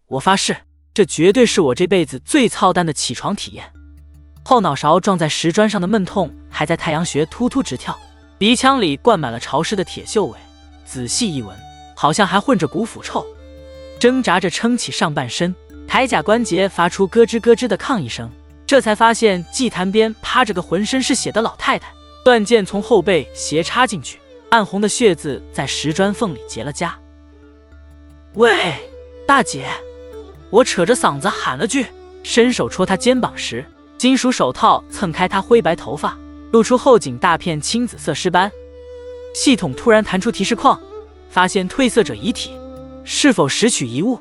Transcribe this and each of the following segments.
我发誓，这绝对是我这辈子最操蛋的起床体验。后脑勺撞在石砖上的闷痛还在太阳穴突突直跳，鼻腔里灌满了潮湿的铁锈味，仔细一闻，好像还混着股腐臭。挣扎着撑起上半身，铠甲关节发出咯吱咯吱的抗议声，这才发现祭坛边趴着个浑身是血的老太太，断剑从后背斜插进去，暗红的血渍在石砖缝里结了痂。喂，大姐！我扯着嗓子喊了句，伸手戳她肩膀时，金属手套蹭开她灰白头发，露出后颈大片青紫色尸斑。系统突然弹出提示框，发现褪色者遗体，是否拾取遗物？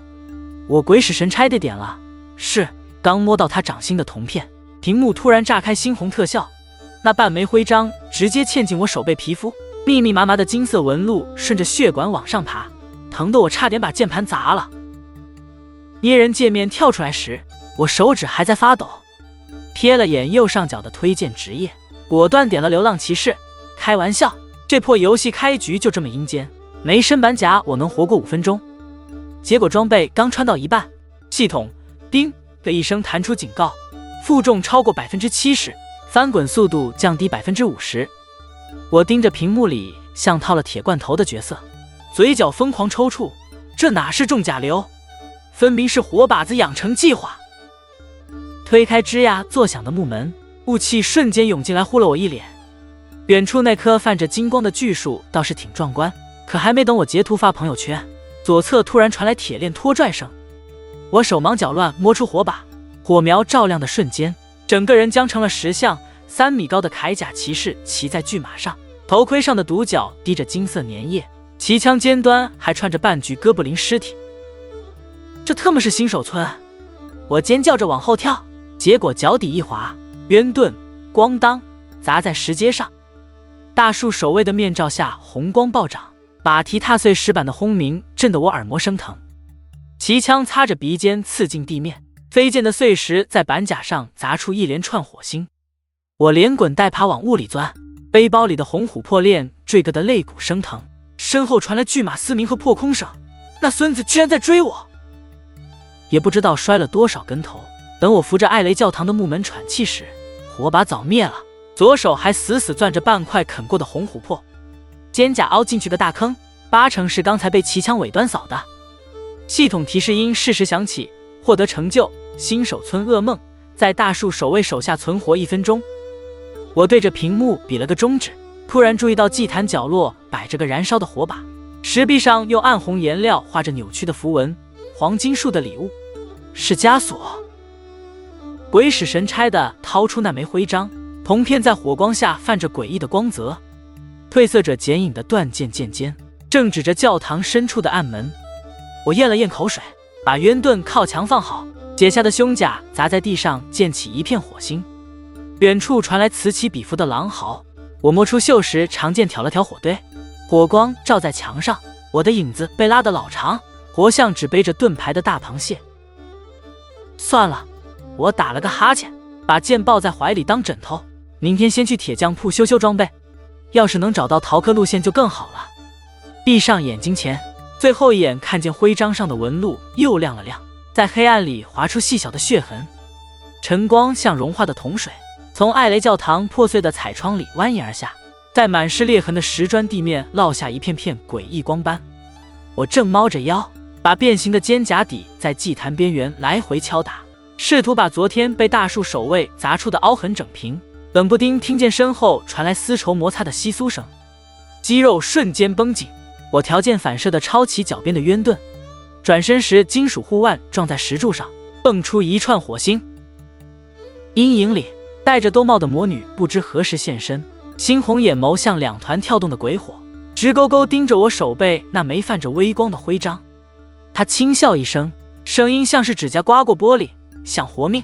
我鬼使神差的点了是，刚摸到他掌心的铜片，屏幕突然炸开猩红特效，那半枚徽章直接嵌进我手背皮肤，密密麻麻的金色纹路顺着血管往上爬，疼得我差点把键盘砸了。捏人界面跳出来时，我手指还在发抖，瞥了眼右上角的推荐职业，果断点了流浪骑士。开玩笑，这破游戏开局就这么阴间，没身板甲我能活过5分钟。结果装备刚穿到一半，系统叮的一声弹出警告，负重超过 70%， 翻滚速度降低 50%。 我盯着屏幕里像套了铁罐头的角色，嘴角疯狂抽搐，这哪是重甲流，分明是活靶子养成计划。推开吱呀作响的木门，雾气瞬间涌进来，呼了我一脸。远处那棵泛着金光的巨树倒是挺壮观，可还没等我截图发朋友圈，左侧突然传来铁链拖拽声。我手忙脚乱摸出火把，火苗照亮的瞬间，整个人僵成了石像。3米高的铠甲骑士骑在巨马上，头盔上的独角滴着金色粘液，旗枪尖端还串着半具哥布林尸体。这特么是新手村！我尖叫着往后跳，结果脚底一滑，冤盾咣当砸在石阶上。大树守卫的面罩下红光暴涨，马蹄踏碎石板的轰鸣震得我耳膜生疼。旗枪擦着鼻尖刺进地面，飞溅的碎石在板甲上砸出一连串火星。我连滚带爬往雾里钻，背包里的红琥珀链坠个的肋骨生疼，身后传来巨马嘶鸣和破空声，那孙子居然在追我！也不知道摔了多少跟头，等我扶着艾雷教堂的木门喘气时，火把早灭了，左手还死死攥着半块啃过的红琥珀，肩胛凹进去个大坑，8成是刚才被旗枪尾端扫的。系统提示音适时响起，获得成就新手村噩梦，在大树守卫手下存活1分钟。我对着屏幕比了个中指，突然注意到祭坛角落摆着个燃烧的火把，石壁上用暗红颜料画着扭曲的符文，黄金树的礼物，是枷锁。鬼使神差的掏出那枚徽章，铜片在火光下泛着诡异的光泽。褪色者剪影的断剑剑尖正指着教堂深处的暗门。我咽了咽口水，把冤盾靠墙放好，解下的胸甲砸在地上，溅起一片火星。远处传来此起彼伏的狼嚎，我摸出锈时长剑挑了挑火堆，火光照在墙上，我的影子被拉得老长，活像只背着盾牌的大螃蟹。算了，我打了个哈欠，把剑抱在怀里当枕头，明天先去铁匠铺修修装备，要是能找到逃课路线就更好了。闭上眼睛前，最后一眼看见徽章上的纹路又亮了亮，在黑暗里划出细小的血痕，晨光像融化的铜水，从艾雷教堂破碎的彩窗里蜿蜒而下，在满是裂痕的石砖地面落下一片片诡异光斑。我正猫着腰，把变形的肩胛底在祭坛边缘来回敲打，试图把昨天被大树守卫砸出的凹痕整平，冷不丁听见身后传来丝绸摩擦的窸窣声，肌肉瞬间绷紧。我条件反射地抄起脚边的冤盾，转身时金属护腕撞在石柱上，蹦出一串火星。阴影里戴着兜帽的魔女不知何时现身，猩红眼眸像2团跳动的鬼火，直勾勾盯着我手背那枚泛着微光的徽章。她轻笑一声，声音像是指甲刮过玻璃，想活命。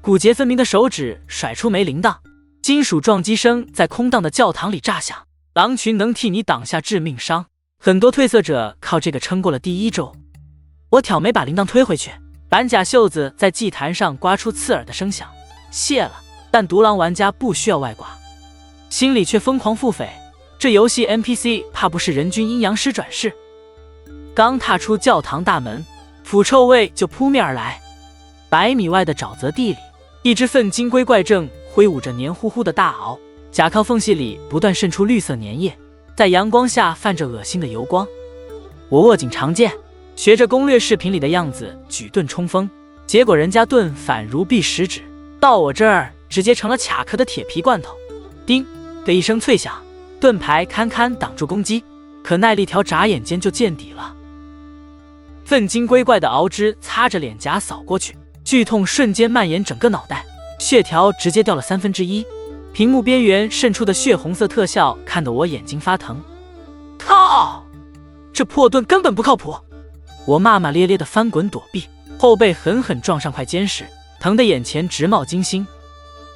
骨节分明的手指甩出枚铃铛，金属撞击声在空荡的教堂里炸响。狼群能替你挡下致命伤，很多褪色者靠这个撑过了第1周。我挑眉把铃铛推回去，板甲袖子在祭坛上刮出刺耳的声响。谢了，但独狼玩家不需要外挂。心里却疯狂腹诽，这游戏 NPC 怕不是人均阴阳师转世。刚踏出教堂大门，腐臭味就扑面而来。100米外的沼泽地里，一只粪金龟怪正挥舞着黏糊糊的大螯，甲壳缝隙里不断渗出绿色粘液，在阳光下泛着恶心的油光。我握紧长剑，学着攻略视频里的样子举盾冲锋，结果人家盾反如臂食指，到我这儿直接成了卡壳的铁皮罐头。叮的一声脆响，盾牌堪堪挡住攻击，可耐力条眨眼间就见底了。粪金龟怪的螯肢擦着脸颊扫过去，剧痛瞬间蔓延整个脑袋，血条直接掉了1/3，屏幕边缘渗出的血红色特效看得我眼睛发疼。靠！这破盾根本不靠谱！我骂骂咧咧的翻滚躲避，后背狠狠撞上块坚石，疼得眼前直冒金星。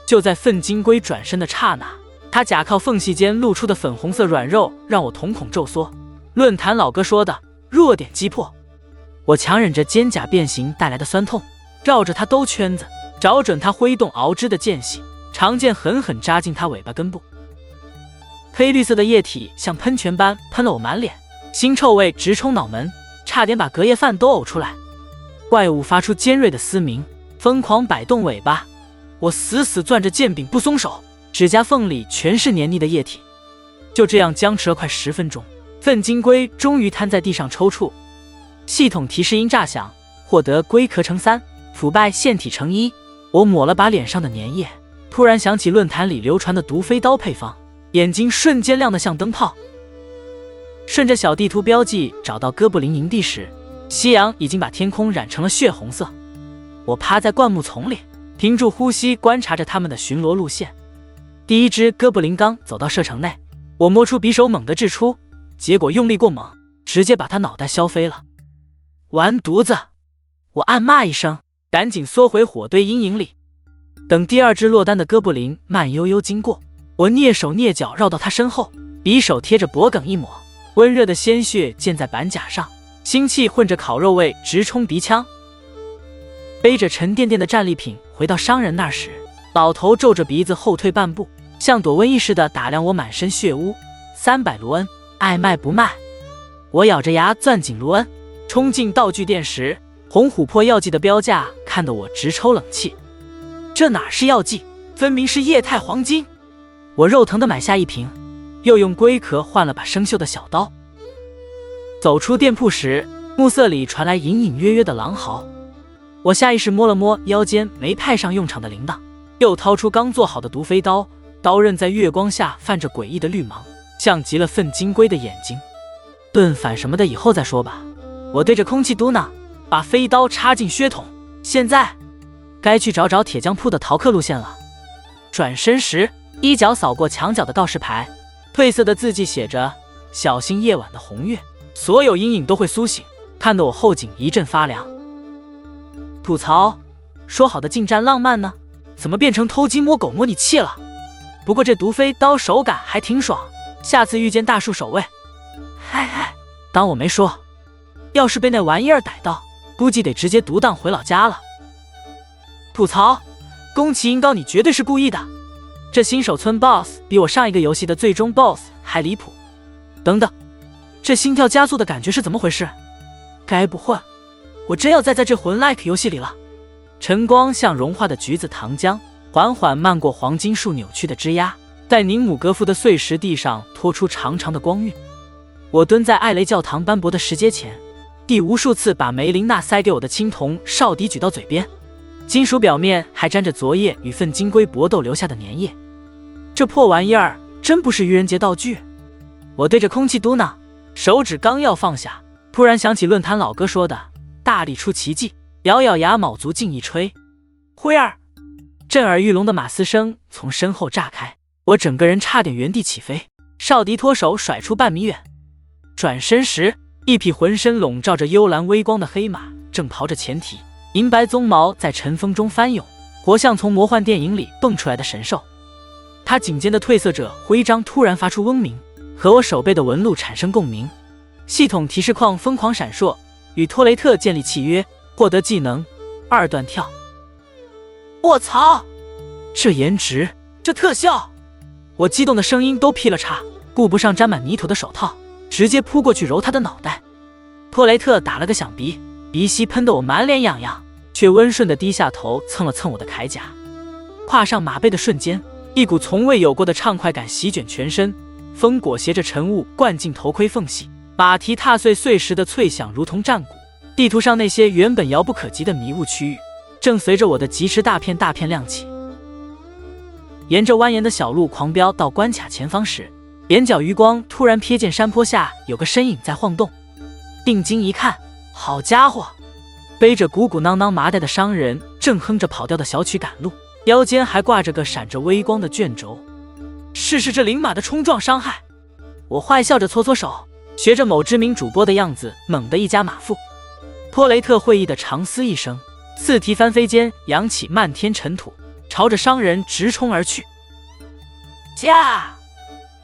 就在粪金龟转身的刹那，它甲靠缝隙间露出的粉红色软肉让我瞳孔骤缩。论坛老哥说的弱点击破，我强忍着肩胛变形带来的酸痛，绕着它兜圈子，找准它挥动螯肢的间隙，长剑狠狠扎进它尾巴根部。黑绿色的液体像喷泉般喷了我满脸，腥臭味直冲脑门，差点把隔夜饭都呕出来。怪物发出尖锐的嘶鸣，疯狂摆动尾巴，我死死攥着剑柄不松手，指甲缝里全是黏腻的液体。就这样僵持了快10分钟，粪金龟终于瘫在地上抽搐。系统提示音炸响，获得龟壳乘3，腐败腺体乘1。我抹了把脸上的粘液，突然想起论坛里流传的毒飞刀配方，眼睛瞬间亮得像灯泡。顺着小地图标记找到哥布林营地时，夕阳已经把天空染成了血红色。我趴在灌木丛里，屏住呼吸观察着他们的巡逻路线。第一只哥布林刚走到射程内，我摸出匕首猛地掷出，结果用力过猛，直接把他脑袋削飞了。完犊子！我暗骂一声，赶紧缩回火堆阴影里。等第二只落单的哥布林慢悠悠经过，我蹑手蹑脚绕到他身后，匕首贴着脖梗一抹，温热的鲜血溅在板甲上，腥气混着烤肉味直冲鼻腔。背着沉甸甸的战利品回到商人那时，老头皱着鼻子后退半步，像躲瘟疫似的打量我满身血污。300卢恩，爱卖不卖。我咬着牙攥紧卢恩，冲进道具店时，红琥珀药剂的标价看得我直抽冷气。这哪是药剂，分明是液态黄金！我肉疼的买下一瓶，又用龟壳换了把生锈的小刀。走出店铺时，暮色里传来隐隐约约的狼嚎。我下意识摸了摸腰间没派上用场的铃铛，又掏出刚做好的毒飞刀，刀刃在月光下泛着诡异的绿芒，像极了粪金龟的眼睛。盾反什么的以后再说吧，我对着空气嘟囔，把飞刀插进靴筒。现在该去找铁匠铺的逃课路线了。转身时，一脚扫过墙角的告示牌，褪色的字迹写着小心夜晚的红月，所有阴影都会苏醒，看得我后颈一阵发凉。吐槽，说好的近战浪漫呢，怎么变成偷鸡摸狗模拟器了？不过这毒飞刀手感还挺爽，下次遇见大树守卫，嗨，当我没说。要是被那玩意儿逮到，估计得直接独当回老家了。吐槽，宫崎英高你绝对是故意的，这新手村 BOSS 比我上一个游戏的最终 BOSS 还离谱。等等，这心跳加速的感觉是怎么回事？该不会我真要栽在这魂 like 游戏里了？晨光像融化的橘子糖浆，缓缓漫过黄金树扭曲的枝桠，在宁姆格夫的碎石地上拖出长长的光晕。我蹲在艾雷教堂斑驳的石阶前，第无数次把梅琳娜塞给我的青铜哨笛举到嘴边，金属表面还沾着昨夜与粪金龟搏斗留下的粘液。这破玩意儿真不是愚人节道具。我对着空气嘟囔，手指刚要放下，突然想起论坛老哥说的大力出奇迹，咬咬牙卯足劲一吹，灰儿！震耳欲聋的马嘶声从身后炸开，我整个人差点原地起飞，哨笛脱手甩出半米远。转身时，一匹浑身笼罩着幽蓝微光的黑马正刨着前蹄，银白鬃毛在晨风中翻涌，活像从魔幻电影里蹦出来的神兽。它颈间的褪色者徽章突然发出嗡鸣，和我手背的纹路产生共鸣。系统提示框疯狂闪烁，与托雷特建立契约，获得技能2段跳。我操！这颜值，这特效！我激动的声音都劈了叉，顾不上沾满泥土的手套，直接扑过去揉他的脑袋。托雷特打了个响鼻，鼻息喷得我满脸痒痒，却温顺地低下头蹭了蹭我的铠甲。跨上马背的瞬间，一股从未有过的畅快感席卷全身，风裹挟着晨雾灌进头盔缝隙，马蹄踏碎碎石的脆响如同战鼓。地图上那些原本遥不可及的迷雾区域，正随着我的疾驰大片大片亮起。沿着蜿蜒的小路狂飙到关卡前方时，眼角余光突然瞥见山坡下有个身影在晃动，定睛一看，好家伙，背着鼓鼓囊囊麻袋的商人正哼着跑调的小曲赶路，腰间还挂着个闪着微光的卷轴。试试这灵马的冲撞伤害。我坏笑着搓搓手，学着某知名主播的样子猛地一夹马腹。托雷特会意的长嘶一声，四蹄翻飞间扬起漫天尘土，朝着商人直冲而去。驾！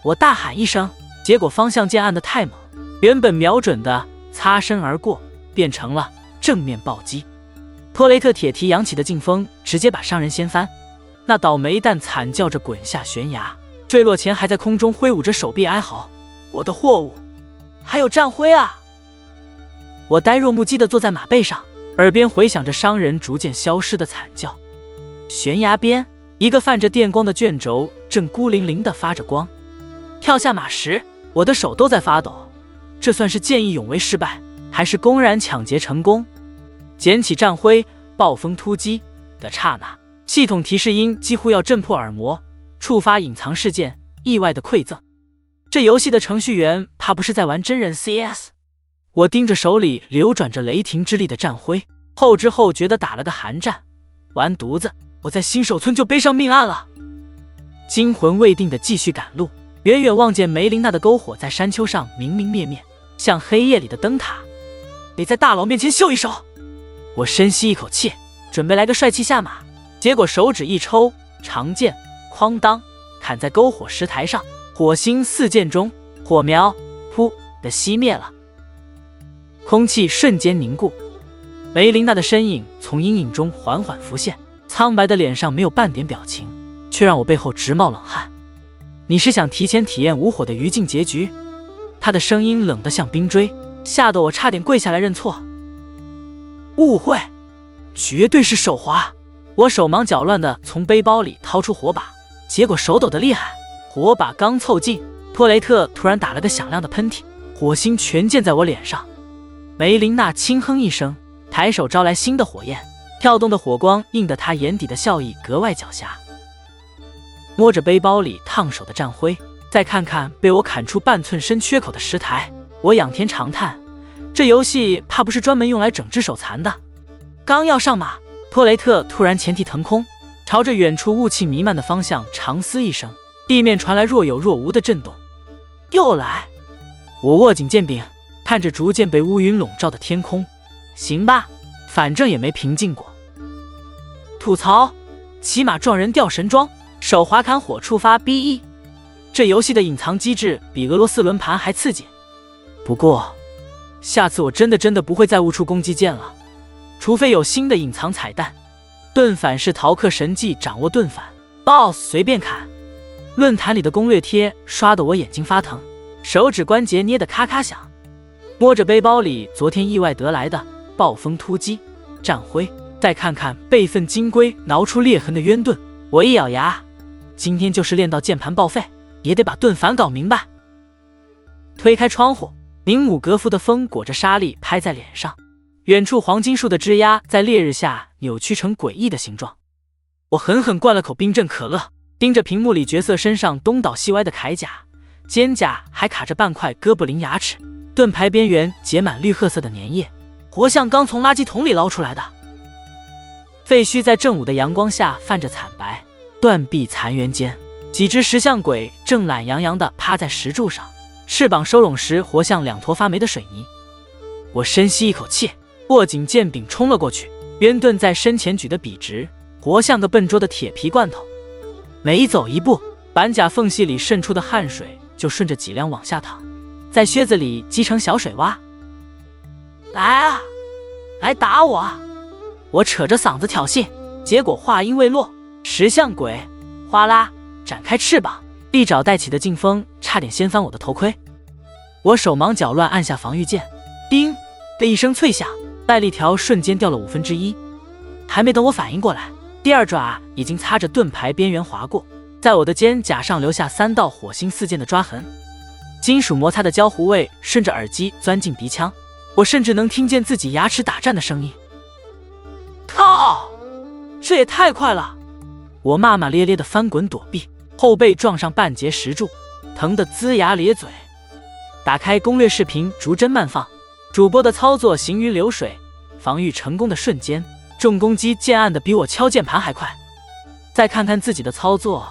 我大喊一声，结果方向键按得太猛，原本瞄准的擦身而过，变成了正面暴击。托雷特铁蹄扬起的劲风直接把商人掀翻，那倒霉蛋惨叫着滚下悬崖，坠落前还在空中挥舞着手臂哀嚎：“我的货物，还有战徽啊！”我呆若木鸡地坐在马背上，耳边回响着商人逐渐消失的惨叫。悬崖边，一个泛着电光的卷轴正孤零零地发着光。跳下马时，我的手都在发抖。这算是见义勇为失败，还是公然抢劫成功？捡起战徽，暴风突击的刹那，系统提示音几乎要震破耳膜，触发隐藏事件，意外的馈赠。这游戏的程序员怕不是在玩真人 CS。我盯着手里流转着雷霆之力的战徽，后知后觉地打了个寒战。完犊子，我在新手村就背上命案了。惊魂未定地继续赶路，远远望见梅琳娜的篝火在山丘上明明灭灭，像黑夜里的灯塔。得在大佬面前秀一手。我深吸一口气，准备来个帅气下马，结果手指一抽，长剑哐当砍在篝火石台上，火星四溅中，火苗噗的熄灭了。空气瞬间凝固，梅琳娜的身影从阴影中缓缓浮现，苍白的脸上没有半点表情，却让我背后直冒冷汗。你是想提前体验无火的余烬结局？她的声音冷得像冰锥，吓得我差点跪下来认错。误会，绝对是手滑。我手忙脚乱地从背包里掏出火把，结果手抖得厉害，火把刚凑近，托雷特突然打了个响亮的喷嚏，火星全溅在我脸上。梅琳娜轻哼一声，抬手招来新的火焰，跳动的火光映得她眼底的笑意格外狡黠。摸着背包里烫手的战徽，再看看被我砍出半寸深缺口的石台，我仰天长叹，这游戏怕不是专门用来整治手残的。刚要上马，托雷特突然前蹄腾空，朝着远处雾气弥漫的方向长嘶一声，地面传来若有若无的震动。又来！我握紧剑柄，看着逐渐被乌云笼罩的天空，行吧，反正也没平静过。吐槽：骑马撞人掉神装，手滑砍火触发 B1。这游戏的隐藏机制比俄罗斯轮盘还刺激。不过，下次我真的不会再误触攻击键了，除非有新的隐藏彩蛋。盾反是逃课神技，掌握盾反 ，BOSS 随便砍。论坛里的攻略贴刷得我眼睛发疼，手指关节捏得咔咔响。摸着背包里昨天意外得来的暴风突击战徽，再看看备份金龟挠出裂痕的冤盾，我一咬牙，今天就是练到键盘报废，也得把盾反搞明白。推开窗户，宁姆格夫的风裹着沙粒拍在脸上，远处黄金树的枝桠在烈日下扭曲成诡异的形状。我狠狠灌了口冰镇可乐，盯着屏幕里角色身上东倒西歪的铠甲，肩甲还卡着半块哥布林牙齿，盾牌边缘结满绿褐色的粘液，活像刚从垃圾桶里捞出来的。废墟在正午的阳光下泛着惨白，断壁残垣间，几只石像鬼正懒洋洋地趴在石柱上，翅膀收拢时活像两坨发霉的水泥。我深吸一口气，握紧剑柄冲了过去，冤盾在身前举得笔直，活像个笨拙的铁皮罐头。每走一步，板甲缝隙里渗出的汗水就顺着脊梁往下淌，在靴子里积成小水洼。来啊，来打我啊！我扯着嗓子挑衅，结果话音未落，石像鬼哗啦展开翅膀，利爪带起的劲风差点掀翻我的头盔。我手忙脚乱按下防御键，叮的一声脆响，耐力条瞬间掉了1/5。还没等我反应过来，第二爪已经擦着盾牌边缘划过，在我的肩胛上留下3道火星四溅的抓痕。金属摩擦的焦糊味顺着耳机钻进鼻腔，我甚至能听见自己牙齿打颤的声音。靠！这也太快了！我骂骂咧咧的翻滚躲避，后背撞上半截石柱，疼得龇牙咧嘴。打开攻略视频逐帧慢放，主播的操作行云流水，防御成功的瞬间，重攻击键按的比我敲键盘还快。再看看自己的操作，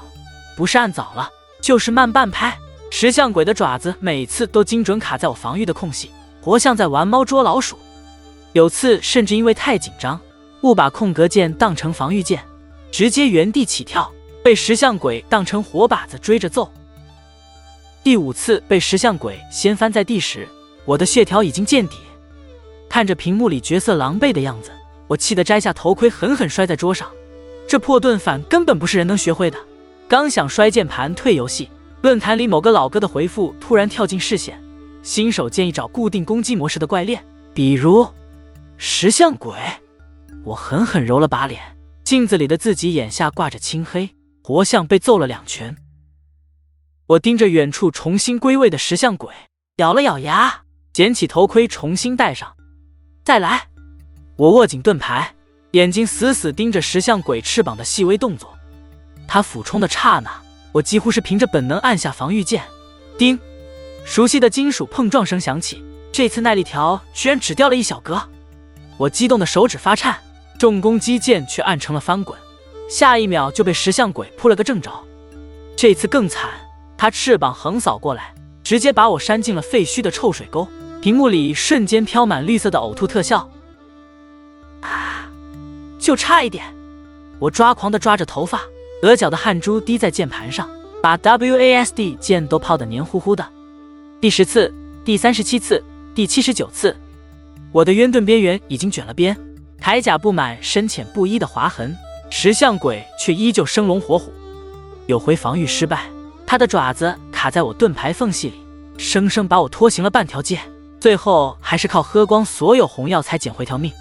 不是按早了，就是慢半拍。石像鬼的爪子每次都精准卡在我防御的空隙，活像在玩猫捉老鼠。有次甚至因为太紧张，误把空格键当成防御键，直接原地起跳，被石像鬼当成火把子追着揍。第5次被石像鬼掀翻在地时，我的血条已经见底。看着屏幕里角色狼狈的样子，我气得摘下头盔狠狠摔在桌上。这破盾反根本不是人能学会的。刚想摔键盘退游戏，论坛里某个老哥的回复突然跳进视线，新手建议找固定攻击模式的怪猎，比如石像鬼。我狠狠揉了把脸，镜子里的自己眼下挂着青黑，活像被揍了2拳。我盯着远处重新归位的石像鬼，咬了咬牙，捡起头盔重新戴上。再来！我握紧盾牌，眼睛死死盯着石像鬼翅膀的细微动作。他俯冲的刹那，我几乎是凭着本能按下防御键。叮！熟悉的金属碰撞声响起，这次耐力条居然只掉了1小格。我激动的手指发颤，重攻击键却按成了翻滚，下一秒就被石像鬼扑了个正着。这次更惨，他翅膀横扫过来，直接把我扇进了废墟的臭水沟，屏幕里瞬间飘满绿色的呕吐特效。就差一点！我抓狂地抓着头发，额角的汗珠滴在键盘上，把 WASD 键都泡得黏糊糊的。第10次、第37次、第79次，我的冤盾边缘已经卷了边，铠甲布满深浅不一的划痕，石像鬼却依旧生龙活虎。有回防御失败，他的爪子卡在我盾牌缝隙里，生生把我拖行了半条街，最后还是靠喝光所有红药才捡回条命。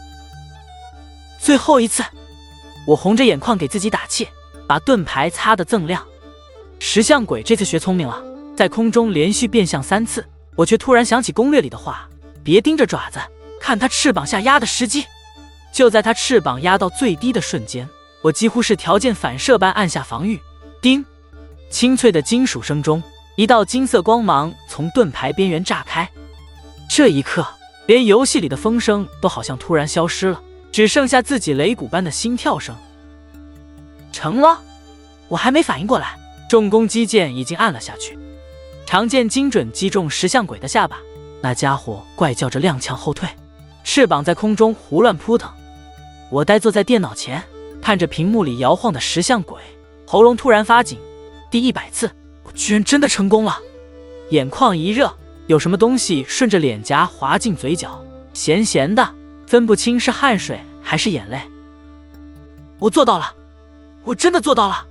最后一次，我红着眼眶给自己打气，把盾牌擦得锃亮。石像鬼这次学聪明了，在空中连续变相3次，我却突然想起攻略里的话，别盯着爪子，看他翅膀下压的时机。就在他翅膀压到最低的瞬间，我几乎是条件反射般按下防御。叮！清脆的金属声中，一道金色光芒从盾牌边缘炸开。这一刻，连游戏里的风声都好像突然消失了，只剩下自己擂鼓般的心跳声。成了！我还没反应过来，重攻击键已经按了下去。长剑精准击中石像鬼的下巴，那家伙怪叫着踉跄后退，翅膀在空中胡乱扑腾。我呆坐在电脑前，看着屏幕里摇晃的石像鬼，喉咙突然发紧。第100次，我居然真的成功了！眼眶一热，有什么东西顺着脸颊滑进嘴角，咸咸的，分不清是汗水还是眼泪。我做到了！我真的做到了！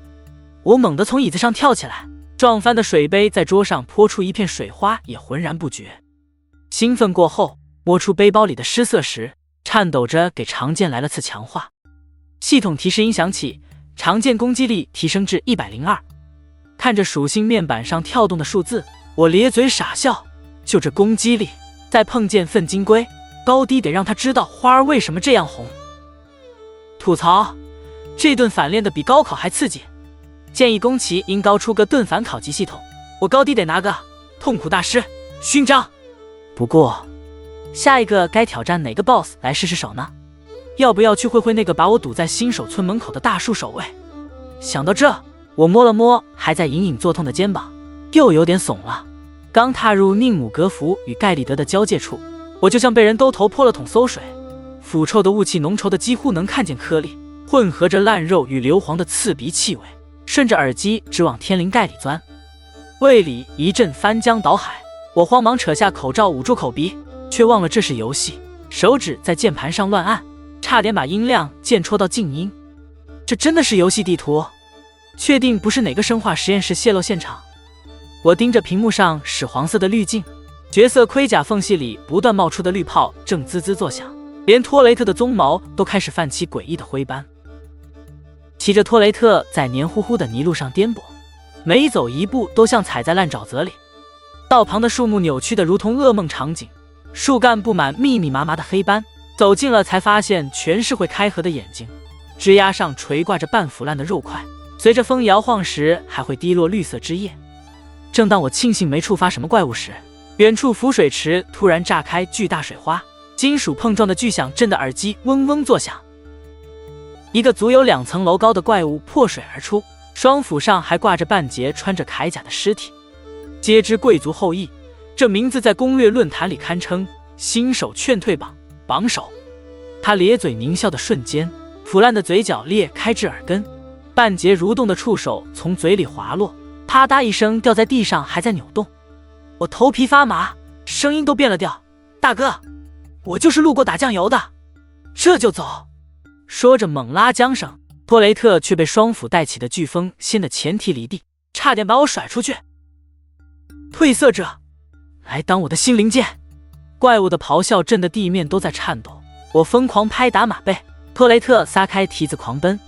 我猛地从椅子上跳起来，撞翻的水杯在桌上泼出一片水花也浑然不觉。兴奋过后，摸出背包里的失色时，颤抖着给长剑来了次强化。系统提示音响起，长剑攻击力提升至102。看着属性面板上跳动的数字，我咧嘴傻笑。就这攻击力，再碰见粪金龟，高低得让他知道花儿为什么这样红。吐槽，这顿反练的比高考还刺激。建议宫崎应高出个盾反考级系统，我高低得拿个痛苦大师勋章。不过，下一个该挑战哪个 BOSS 来试试手呢？要不要去会那个把我堵在新手村门口的大树守卫？想到这，我摸了摸还在隐隐作痛的肩膀，又有点怂了。刚踏入宁姆格福与盖利德的交界处，我就像被人兜头泼了桶馊水，腐臭的雾气浓稠的几乎能看见颗粒，混合着烂肉与硫磺的刺鼻气味，顺着耳机直往天灵盖里钻。胃里一阵翻江倒海，我慌忙扯下口罩捂住口鼻，却忘了这是游戏，手指在键盘上乱按，差点把音量键戳到静音。这真的是游戏地图？确定不是哪个生化实验室泄露现场？我盯着屏幕上屎黄色的滤镜，角色盔甲缝隙里不断冒出的绿泡正滋滋作响，连托雷特的鬃毛都开始泛起诡异的灰斑。骑着托雷特在黏糊糊的泥路上颠簸，每走一步都像踩在烂沼泽里。道旁的树木扭曲得如同噩梦场景，树干布满密密麻麻的黑斑，走近了才发现全是会开合的眼睛，枝丫上垂挂着半腐烂的肉块，随着风摇晃时还会滴落绿色汁液。正当我庆幸没触发什么怪物时，远处浮水池突然炸开巨大水花，金属碰撞的巨响震得耳机嗡嗡作响。一个足有2层楼高的怪物破水而出，双斧上还挂着半截穿着铠甲的尸体。皆知贵族后裔，这名字在攻略论坛里堪称新手劝退榜首。他咧嘴狞笑的瞬间，腐烂的嘴角裂开至耳根，半截蠕动的触手从嘴里滑落，啪嗒一声掉在地上，还在扭动。我头皮发麻，声音都变了调：“大哥，我就是路过打酱油的，这就走。”说着猛拉缰绳，托雷特却被双斧带起的飓风掀得前蹄离地，差点把我甩出去。褪色者，来当我的新零件！怪物的咆哮震得地面都在颤抖，我疯狂拍打马背，托雷特撒开蹄子狂奔。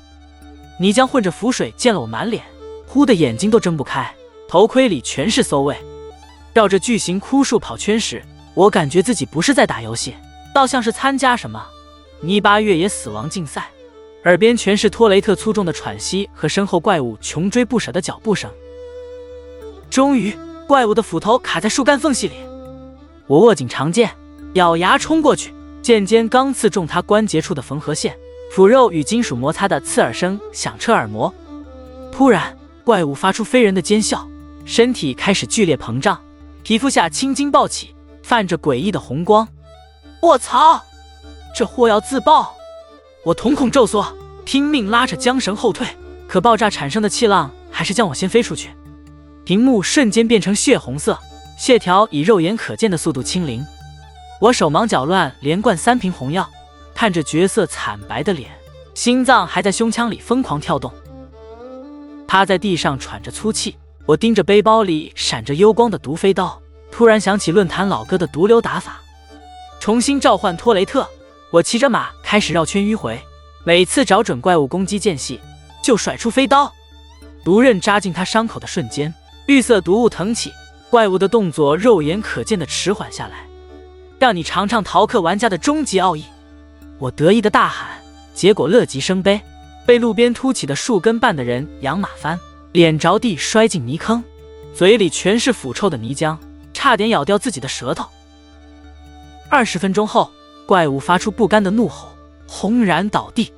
泥浆混着浮水溅了我满脸，忽的眼睛都睁不开，头盔里全是馊味。绕着巨型枯树跑圈时，我感觉自己不是在打游戏，倒像是参加什么泥巴越野死亡竞赛，耳边全是托雷特粗重的喘息和身后怪物穷追不舍的脚步声。终于，怪物的斧头卡在树干缝隙里，我握紧长剑，咬牙冲过去，剑尖刚刺中他关节处的缝合线，腐肉与金属摩擦的刺耳声响彻耳膜。突然，怪物发出非人的尖笑，身体开始剧烈膨胀，皮肤下青筋暴起，泛着诡异的红光。卧槽！这货要自爆！我瞳孔骤缩，拼命拉着缰绳后退，可爆炸产生的气浪还是将我先飞出去。屏幕瞬间变成血红色，血条以肉眼可见的速度清零。我手忙脚乱，连灌3瓶红药，看着角色惨白的脸，心脏还在胸腔里疯狂跳动。趴在地上喘着粗气，我盯着背包里闪着幽光的毒飞刀，突然想起论坛老哥的毒瘤打法，重新召唤托雷特。我骑着马开始绕圈迂回，每次找准怪物攻击间隙，就甩出飞刀。毒刃扎进他伤口的瞬间，绿色毒雾腾起，怪物的动作肉眼可见的迟缓下来。让你尝尝逃课玩家的终极奥义！我得意的大喊，结果乐极生悲，被路边凸起的树根绊的人仰马翻，脸着地摔进泥坑，嘴里全是腐臭的泥浆，差点咬掉自己的舌头。20分钟后，怪物发出不甘的怒吼，轰然倒地。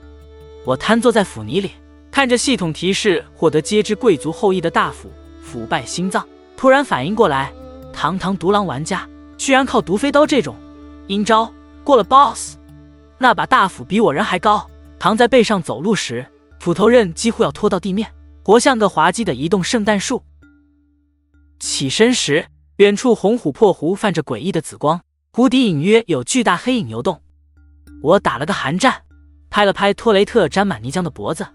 我瘫坐在腐泥里，看着系统提示获得皆知贵族后裔的大斧腐败心脏，突然反应过来，堂堂独狼玩家居然靠毒飞刀这种阴招过了 BOSS。 那把大斧比我人还高，扛在背上走路时，斧头刃几乎要拖到地面，活像个滑稽的移动圣诞树。起身时，远处红琥珀湖泛着诡异的紫光，湖底隐约有巨大黑影游动。我打了个寒战，拍了拍托雷特沾满泥浆的脖子，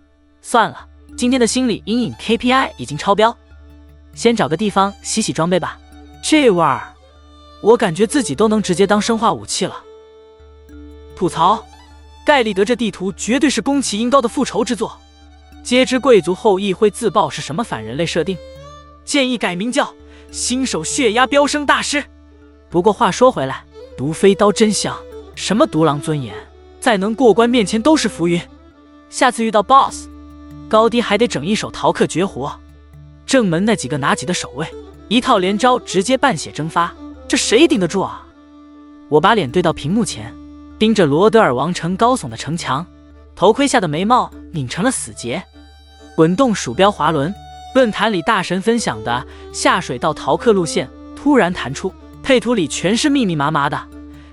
算了，今天的心理阴影 KPI 已经超标，先找个地方洗洗装备吧。这味儿，我感觉自己都能直接当生化武器了。吐槽，盖利德这地图绝对是宫崎英高的复仇之作。皆知贵族后裔会自爆是什么反人类设定？建议改名叫新手血压飙升大师。不过话说回来，毒飞刀真香，什么独狼尊严，在能过关面前都是浮云。下次遇到 BOSS， 高低还得整一手逃课绝活。正门那几个妲己的守卫，一套连招直接半血蒸发，这谁顶得住啊？我把脸对到屏幕前，盯着罗德尔王城高耸的城墙，头盔下的眉毛拧成了死结。滚动鼠标滑轮，论坛里大神分享的下水道逃课路线突然弹出，配图里全是密密麻麻的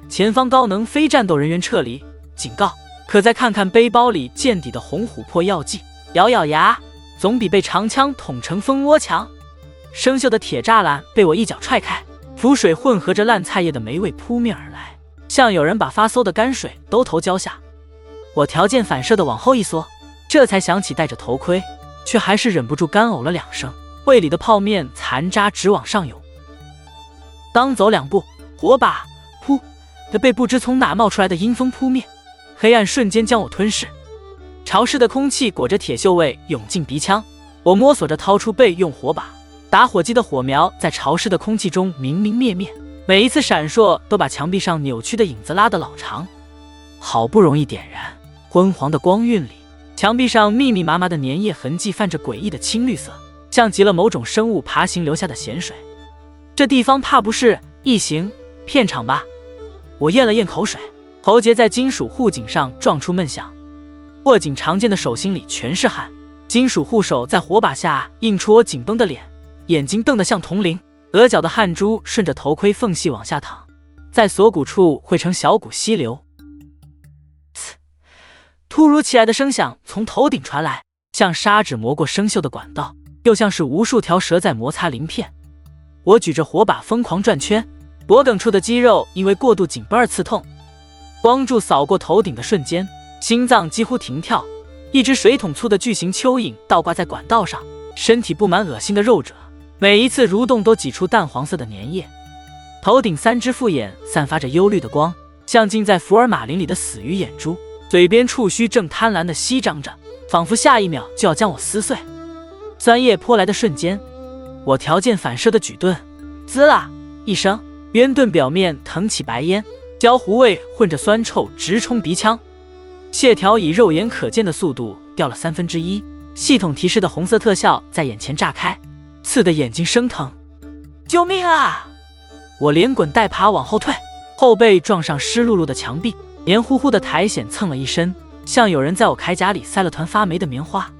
前方高能非战斗人员撤离警告。可再看看背包里见底的红琥珀药剂，咬咬牙，总比被长枪捅成蜂窝强。生锈的铁栅栏被我一脚踹开，浮水混合着烂菜叶的霉味扑面而来，像有人把发馊的泔水都投浇下。我条件反射的往后一缩，这才想起戴着头盔，却还是忍不住干呕了2声，胃里的泡面残渣直往上涌。刚走2步，火把噗的被不知从哪冒出来的阴风扑灭，黑暗瞬间将我吞噬。潮湿的空气裹着铁锈味涌进鼻腔，我摸索着掏出备用火把，打火机的火苗在潮湿的空气中明明灭灭，每一次闪烁都把墙壁上扭曲的影子拉得老长。好不容易点燃，昏黄的光晕里，墙壁上密密麻麻的粘液痕迹泛着诡异的青绿色，像极了某种生物爬行留下的咸水。这地方怕不是异形片场吧？我咽了咽口水，喉结在金属护颈上撞出闷响。握紧长剑的手心里全是汗，金属护手在火把下映出我紧绷的脸，眼睛瞪得像铜铃，额角的汗珠顺着头盔缝隙往下淌，在锁骨处汇成小股溪流。突如其来的声响从头顶传来，像砂纸磨过生锈的管道，又像是无数条蛇在摩擦鳞片。我举着火把疯狂转圈，脖颈处的肌肉因为过度紧绷而刺痛。光柱扫过头顶的瞬间，心脏几乎停跳。一只水桶粗的巨型蚯蚓倒挂在管道上，身体布满恶心的肉褶，每一次蠕动都挤出淡黄色的粘液。头顶3只复眼散发着幽绿的光，像浸在福尔马林里的死鱼眼珠，嘴边触须正贪婪地吸张着，仿佛下一秒就要将我撕碎。酸液泼来的瞬间，我条件反射的举盾，滋啦一声，圆盾表面腾起白烟，焦糊味混着酸臭直冲鼻腔。线条以肉眼可见的速度掉了1/3，系统提示的红色特效在眼前炸开，刺得眼睛生疼。救命啊！我连滚带爬往后退，后背撞上湿漉漉的墙壁，黏糊糊的苔藓蹭了一身，像有人在我铠甲里塞了团发霉的棉花。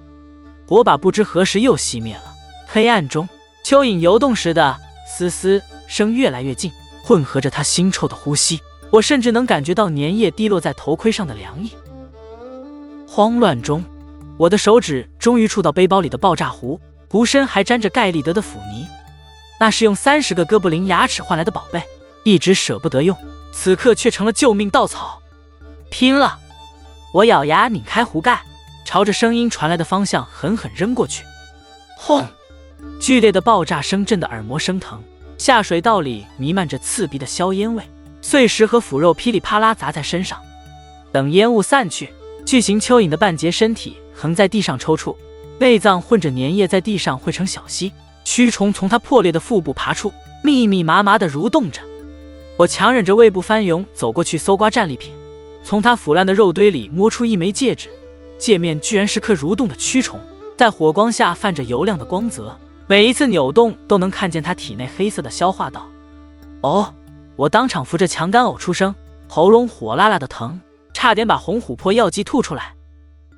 火把不知何时又熄灭了，黑暗中蚯蚓游动时的嘶嘶声越来越近，混合着它腥臭的呼吸，我甚至能感觉到粘液滴落在头盔上的凉意。慌乱中，我的手指终于触到背包里的爆炸壶，壶身还沾着盖利德的腐泥，那是用30个哥布林牙齿换来的宝贝，一直舍不得用，此刻却成了救命稻草。拼了！我咬牙拧开壶盖，朝着声音传来的方向狠狠扔过去。轰！剧烈的爆炸声震得耳膜生疼，下水道里弥漫着刺鼻的硝烟味，碎石和腐肉噼里啪啦砸在身上。等烟雾散去，巨型蚯蚓的半截身体横在地上抽搐，内脏混着粘液在地上汇成小溪，蛆虫从它破裂的腹部爬出，密密麻麻地蠕动着。我强忍着胃部翻涌走过去搜刮战利品，从它腐烂的肉堆里摸出一枚戒指，界面居然是颗蠕动的蛆虫，在火光下泛着油亮的光泽，每一次扭动都能看见它体内黑色的消化道。哦！我当场扶着墙干呕出声，喉咙火辣辣的疼，差点把红琥珀药剂吐出来。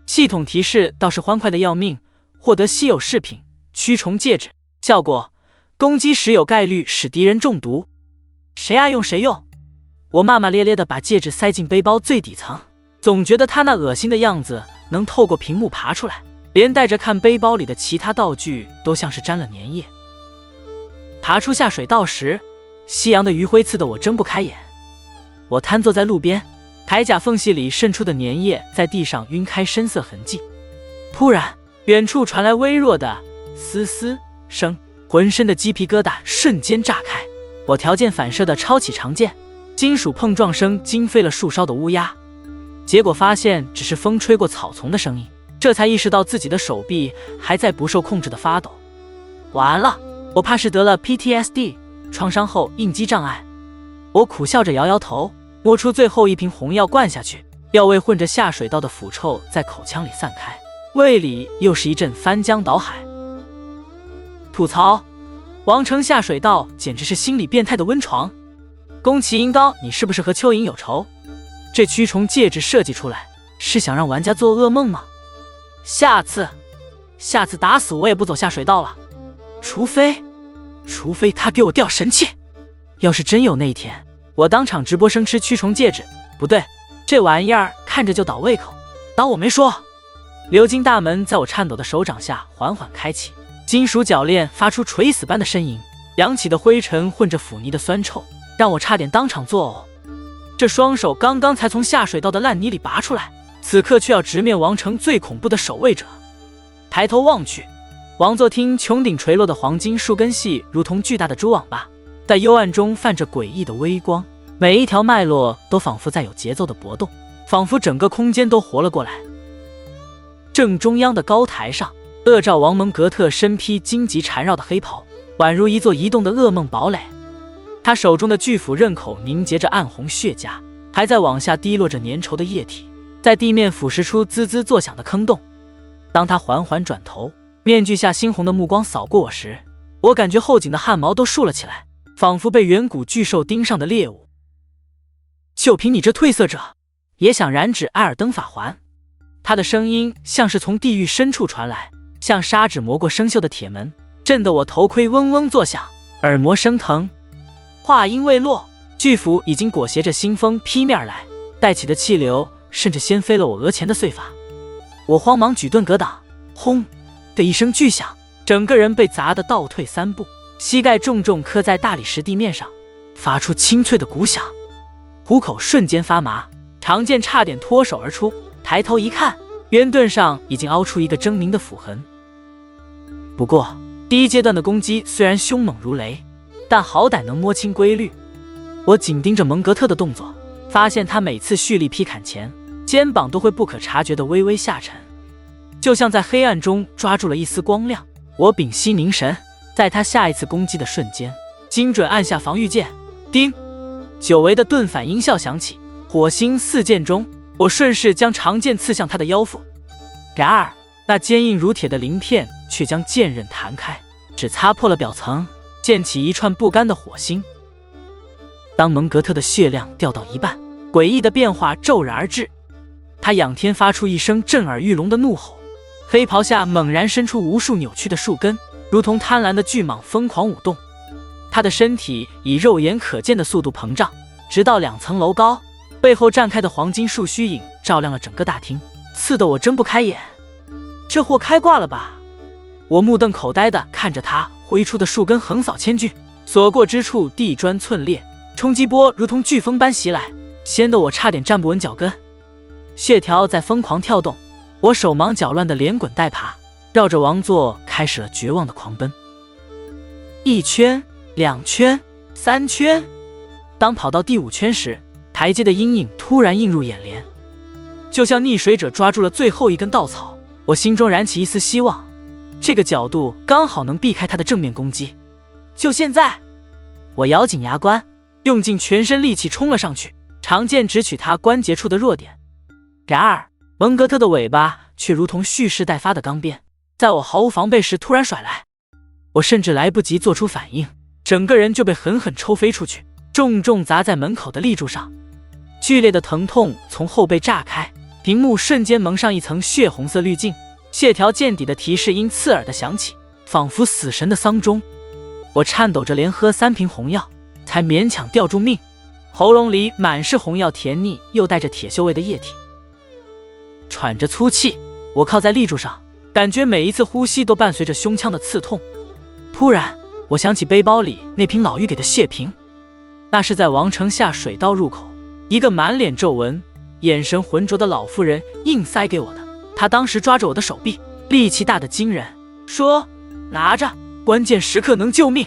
系统提示倒是欢快的要命，获得稀有饰品蛆虫戒指，效果攻击时有概率使敌人中毒。谁爱用谁用。我骂骂咧咧地把戒指塞进背包最底层，总觉得它那恶心的样子能透过屏幕爬出来，连带着看背包里的其他道具都像是沾了粘液。爬出下水道时，夕阳的余晖刺得我睁不开眼。我瘫坐在路边，铠甲缝隙里渗出的粘液在地上晕开深色痕迹。突然，远处传来微弱的嘶嘶声，浑身的鸡皮疙瘩瞬间炸开。我条件反射地抄起长剑，金属碰撞声惊飞了树梢的乌鸦。结果发现只是风吹过草丛的声音，这才意识到自己的手臂还在不受控制的发抖。完了，我怕是得了 PTSD 创伤后应激障碍。我苦笑着摇摇头，摸出最后一瓶红药灌下去，药味混着下水道的腐臭在口腔里散开，胃里又是一阵翻江倒海。吐槽：王城下水道简直是心理变态的温床。宫崎英高，你是不是和蚯蚓有仇？这蛆虫戒指设计出来是想让玩家做噩梦吗？下次打死我也不走下水道了，除非他给我掉神器。要是真有那一天，我当场直播生吃蛆虫戒指。不对，这玩意儿看着就倒胃口，当我没说。鎏金大门在我颤抖的手掌下缓缓开启，金属铰链发出垂死般的呻吟，扬起的灰尘混着腐泥的酸臭，让我差点当场作呕。这双手刚刚才从下水道的烂泥里拔出来，此刻却要直面王城最恐怖的守卫者。抬头望去，王座厅穹顶垂落的黄金树根系如同巨大的蛛网吧，在幽暗中泛着诡异的微光，每一条脉络都仿佛在有节奏的搏动，仿佛整个空间都活了过来。正中央的高台上，恶兆王蒙格特身披荆棘缠绕的黑袍，宛如一座移动的噩梦堡垒。他手中的巨斧刃口凝结着暗红血痂，还在往下滴落着粘稠的液体，在地面腐蚀出滋滋作响的坑洞。当他缓缓转头，面具下猩红的目光扫过我时，我感觉后颈的汗毛都竖了起来，仿佛被远古巨兽盯上的猎物。就凭你这褪色者，也想染指艾尔登法环？他的声音像是从地狱深处传来，像砂纸磨过生锈的铁门，震得我头盔嗡嗡作响，耳膜生疼。话音未落，巨斧已经裹挟着腥风劈面而来，带起的气流甚至掀飞了我额前的碎发。我慌忙举盾格挡，轰的一声巨响，整个人被砸得倒退3步，膝盖重重磕在大理石地面上，发出清脆的鼓响，虎口瞬间发麻，长剑差点脱手而出。抬头一看，圆盾上已经凹出一个狰狞的斧痕。不过第一阶段的攻击虽然凶猛如雷，但好歹能摸清规律。我紧盯着蒙格特的动作，发现他每次蓄力劈砍前，肩膀都会不可察觉地微微下沉，就像在黑暗中抓住了一丝光亮。我屏息凝神，在他下一次攻击的瞬间，精准按下防御键。叮，久违的盾反音效响起，火星四溅中，我顺势将长剑刺向他的腰腹。然而那坚硬如铁的鳞片却将剑刃弹开，只擦破了表层，溅起一串不甘的火星。当蒙格特的血量掉到一半，诡异的变化骤然而至，他仰天发出一声震耳欲聋的怒吼，黑袍下猛然伸出无数扭曲的树根，如同贪婪的巨蟒疯狂舞动。他的身体以肉眼可见的速度膨胀，直到2层楼高，背后绽开的黄金树须影照亮了整个大厅，刺得我睁不开眼。这货开挂了吧？我目瞪口呆地看着他挥出的树根横扫千军，所过之处地砖寸裂，冲击波如同飓风般袭来，掀得我差点站不稳脚跟。血条在疯狂跳动，我手忙脚乱的连滚带爬，绕着王座开始了绝望的狂奔。1圈2圈3圈，当跑到第5圈时，台阶的阴影突然映入眼帘，就像溺水者抓住了最后一根稻草。我心中燃起一丝希望，这个角度刚好能避开他的正面攻击。就现在，我咬紧牙关，用尽全身力气冲了上去，长剑直取他关节处的弱点。然而蒙格特的尾巴却如同蓄势待发的钢鞭，在我毫无防备时突然甩来，我甚至来不及做出反应，整个人就被狠狠抽飞出去，重重砸在门口的立柱上。剧烈的疼痛从后背炸开，屏幕瞬间蒙上一层血红色滤镜，血条见底的提示音刺耳的响起，仿佛死神的丧钟。我颤抖着连喝3瓶红药，才勉强吊住命，喉咙里满是红药甜腻又带着铁锈味的液体。喘着粗气，我靠在立柱上，感觉每一次呼吸都伴随着胸腔的刺痛。突然我想起背包里那瓶老妪给的血瓶，那是在王城下水道入口，一个满脸皱纹眼神浑浊的老妇人硬塞给我的。她当时抓着我的手臂，力气大得惊人，说：拿着，关键时刻能救命。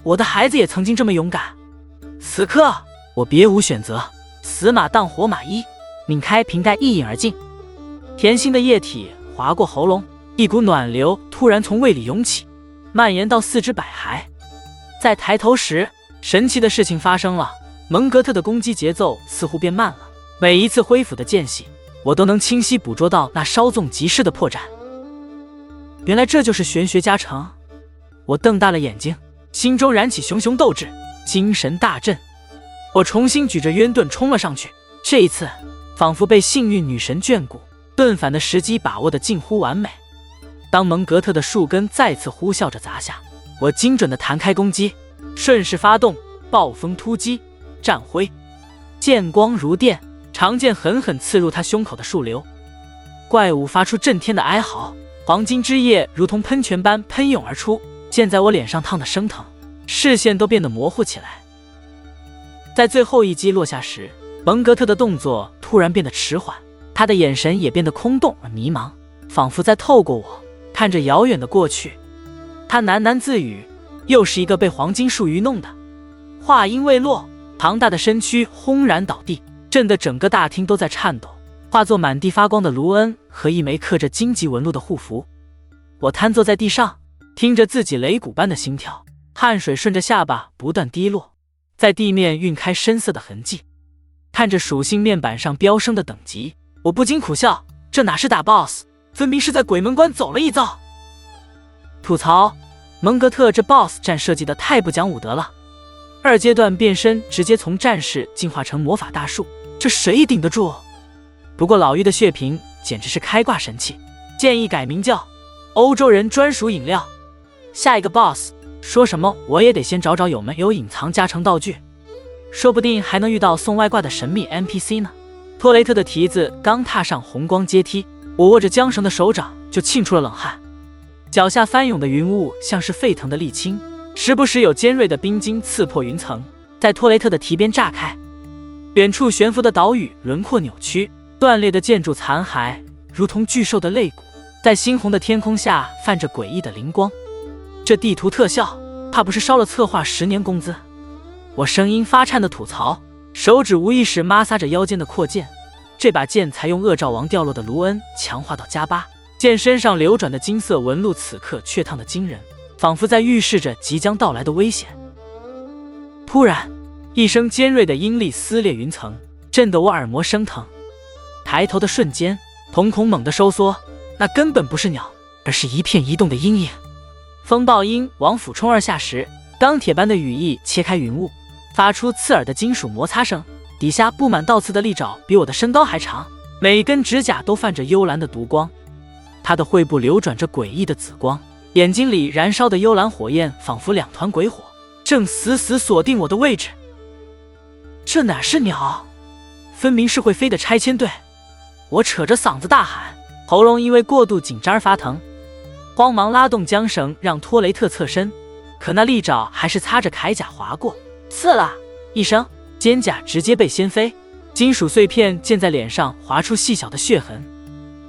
我的孩子也曾经这么勇敢。此刻我别无选择，死马当活马医，拧开瓶盖一饮而尽。甜腥的液体划过喉咙，一股暖流突然从胃里涌起，蔓延到4肢百骸。在抬头时，神奇的事情发生了，蒙格特的攻击节奏似乎变慢了，每一次挥斧的间隙，我都能清晰捕捉到那稍纵即逝的破绽。原来这就是玄学加成。我瞪大了眼睛，心中燃起熊熊斗志，精神大振。我重新举着冤盾冲了上去，这一次仿佛被幸运女神眷顾，盾反的时机把握得近乎完美。当蒙格特的树根再次呼啸着砸下，我精准地弹开攻击，顺势发动暴风突击，战挥，剑光如电，长剑狠狠刺入他胸口的树瘤。怪物发出震天的哀嚎，黄金汁液如同喷泉般喷涌而出，溅在我脸上烫得生疼，视线都变得模糊起来。在最后一击落下时，蒙格特的动作突然变得迟缓，他的眼神也变得空洞而迷茫，仿佛在透过我看着遥远的过去。他喃喃自语，又是一个被黄金树愚弄的。话音未落，庞大的身躯轰然倒地，震得整个大厅都在颤抖，化作满地发光的卢恩和一枚刻着荆棘纹路的护符。我瘫坐在地上，听着自己擂鼓般的心跳，汗水顺着下巴不断滴落，在地面晕开深色的痕迹。看着属性面板上飙升的等级，我不禁苦笑，这哪是打 BOSS， 分明是在鬼门关走了一遭。吐槽，蒙格特这 BOSS 战设计的太不讲武德了，2阶段变身直接从战士进化成魔法大树，这谁顶得住？不过老玉的血瓶简直是开挂神器，建议改名叫欧洲人专属饮料。下一个 BOSS 说什么我也得先找找有没有隐藏加成道具，说不定还能遇到送外挂的神秘 NPC 呢。托雷特的蹄子刚踏上红光阶梯，我握着缰绳的手掌就沁出了冷汗，脚下翻涌的云雾像是沸腾的沥青，时不时有尖锐的冰晶刺破云层，在托雷特的蹄边炸开。远处悬浮的岛屿轮廓扭曲，断裂的建筑残骸如同巨兽的肋骨，在猩红的天空下泛着诡异的灵光。这地图特效怕不是烧了策划10年工资。我声音发颤的吐槽，手指无意识摩挲着腰间的扩剑，这把剑才用恶兆王掉落的卢恩强化到+8，剑身上流转的金色纹路此刻却烫得惊人，仿佛在预示着即将到来的危险。突然，一声尖锐的鹰力撕裂云层，震得我耳膜生疼。抬头的瞬间，瞳孔猛地收缩，那根本不是鸟，而是一片移动的阴影。风暴鹰往俯冲而下时，钢铁般的羽翼切开云雾，发出刺耳的金属摩擦声，底下布满倒刺的利爪比我的身高还长，每根指甲都泛着幽蓝的毒光。它的喙部流转着诡异的紫光，眼睛里燃烧的幽蓝火焰仿佛2团鬼火，正死死锁定我的位置。这哪是鸟，分明是会飞的拆迁队！我扯着嗓子大喊，喉咙因为过度紧张而发疼，慌忙拉动缰绳让托雷特侧身，可那利爪还是擦着铠甲划过，刺啦一声，肩甲直接被掀飞，金属碎片溅在脸上划出细小的血痕，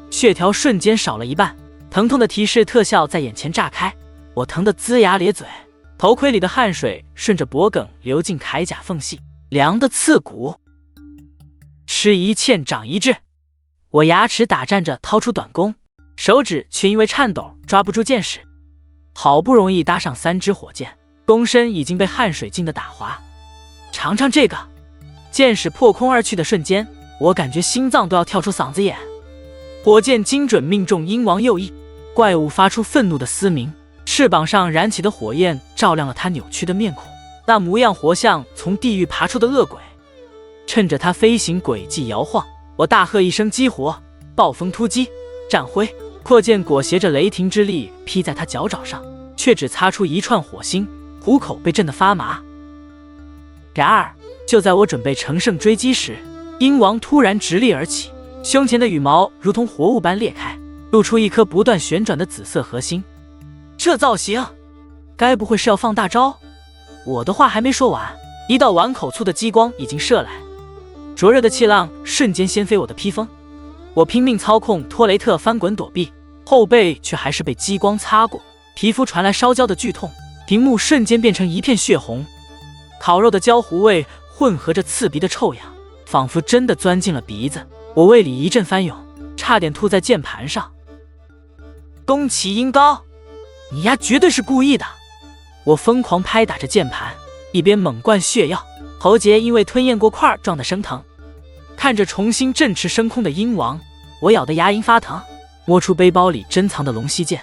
血条瞬间少了一半，疼痛的提示特效在眼前炸开，我疼得龇牙咧嘴，头盔里的汗水顺着脖梗流进铠甲缝隙，凉得刺骨。吃一堑长一智，我牙齿打颤着掏出短弓，手指却因为颤抖抓不住箭矢，好不容易搭上3支火箭，弓身已经被汗水浸得打滑。尝尝这个！箭矢破空而去的瞬间，我感觉心脏都要跳出嗓子眼。火箭精准命中鹰王右翼，怪物发出愤怒的嘶鸣，翅膀上燃起的火焰照亮了他扭曲的面孔，那模样活像从地狱爬出的恶鬼。趁着他飞行轨迹摇晃，我大喝一声激活，暴风突击，战挥，扩剑裹挟着雷霆之力劈在他脚爪上，却只擦出一串火星，虎口被震得发麻。然而就在我准备乘胜追击时，鹰王突然直立而起，胸前的羽毛如同活物般裂开，露出一颗不断旋转的紫色核心。这造型该不会是要放大招？我的话还没说完，一道碗口粗的激光已经射来，灼热的气浪瞬间掀飞我的披风，我拼命操控托雷特翻滚躲避，后背却还是被激光擦过，皮肤传来烧焦的剧痛，屏幕瞬间变成一片血红，烤肉的焦糊味混合着刺鼻的臭氧，仿佛真的钻进了鼻子，我胃里一阵翻涌，差点吐在键盘上。宫崎英高，你丫绝对是故意的！我疯狂拍打着键盘，一边猛灌血药，喉结因为吞咽过块撞得生疼。看着重新振翅升空的鹰王，我咬得牙龈发疼，摸出背包里珍藏的龙息剑。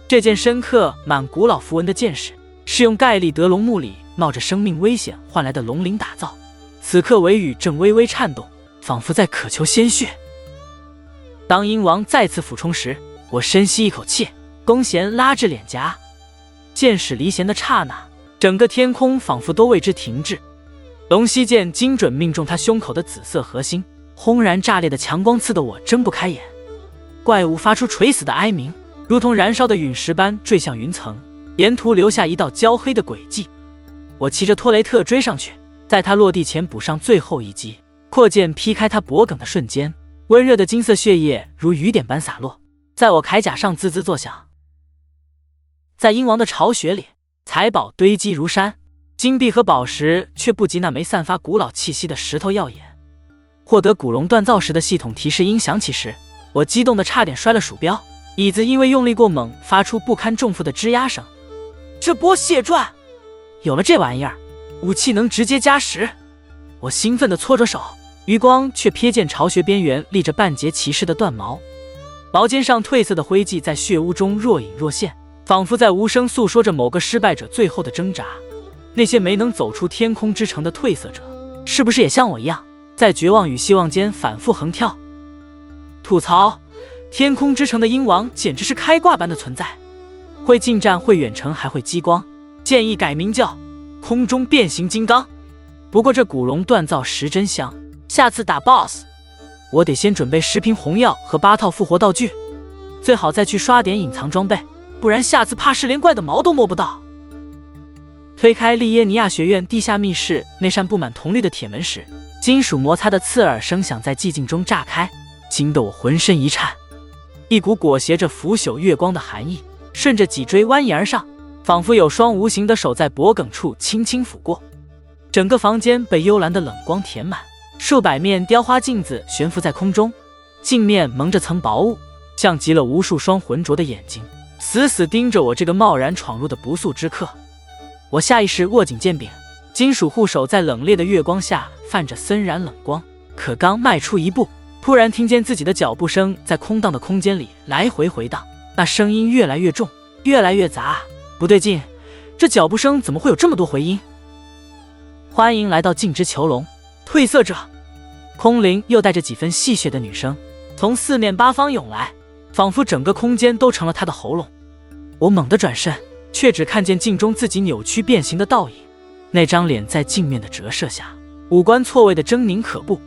这件深刻满古老符文的剑矢，是用盖利德龙墓里冒着生命危险换来的龙鳞打造。此刻尾羽正微微颤动，仿佛在渴求鲜血。当鹰王再次俯冲时，我深吸一口气，弓弦拉至脸颊，剑矢离弦的刹那，整个天空仿佛都为之停滞。龙息剑精准命中他胸口的紫色核心，轰然炸裂的强光刺得我睁不开眼。怪物发出垂死的哀鸣，如同燃烧的陨石般坠向云层，沿途留下一道焦黑的轨迹。我骑着托雷特追上去，在他落地前补上最后一击，扩剑劈开他脖梗的瞬间，温热的金色血液如雨点般洒落，在我铠甲上滋滋作响。在鹰王的巢穴里，财宝堆积如山，金币和宝石却不及那枚散发古老气息的石头耀眼。获得古龙锻造时的系统提示音响起时，我激动得差点摔了鼠标，椅子因为用力过猛发出不堪重负的吱呀声。这波血钻，有了这玩意儿，武器能直接加10。我兴奋地搓着手，余光却瞥见巢穴边缘立着半截骑士的断毛，毛尖上褪色的灰迹在血污中若隐若现，仿佛在无声诉说着某个失败者最后的挣扎。那些没能走出天空之城的褪色者，是不是也像我一样，在绝望与希望间反复横跳？吐槽：天空之城的鹰王简直是开挂般的存在，会近战，会远程，还会激光。建议改名叫空中变形金刚。不过这古龙锻造时真香，下次打 BOSS， 我得先准备10瓶红药和8套复活道具，最好再去刷点隐藏装备，不然下次怕是连怪的毛都摸不到。推开利耶尼亚学院地下密室那扇布满铜绿的铁门时，金属摩擦的刺耳声响在寂静中炸开，惊得我浑身一颤。一股裹挟着腐朽月光的寒意顺着脊椎蜿蜒而上，仿佛有双无形的手在脖颈处轻轻抚过。整个房间被幽蓝的冷光填满，数百面雕花镜子悬浮在空中，镜面蒙着层薄雾，像极了无数双浑浊的眼睛，死死盯着我这个贸然闯入的不速之客。我下意识握紧剑柄，金属护手在冷冽的月光下泛着森然冷光，可刚迈出一步，突然听见自己的脚步声在空荡的空间里来回回荡，那声音越来越重，越来越杂。不对劲，这脚步声怎么会有这么多回音？欢迎来到镜之囚笼，褪色者。空灵又带着几分戏谑的女声从四面八方涌来，仿佛整个空间都成了她的喉咙。我猛地转身，却只看见镜中自己扭曲变形的倒影，那张脸在镜面的折射下，五官错位的狰狞可怖。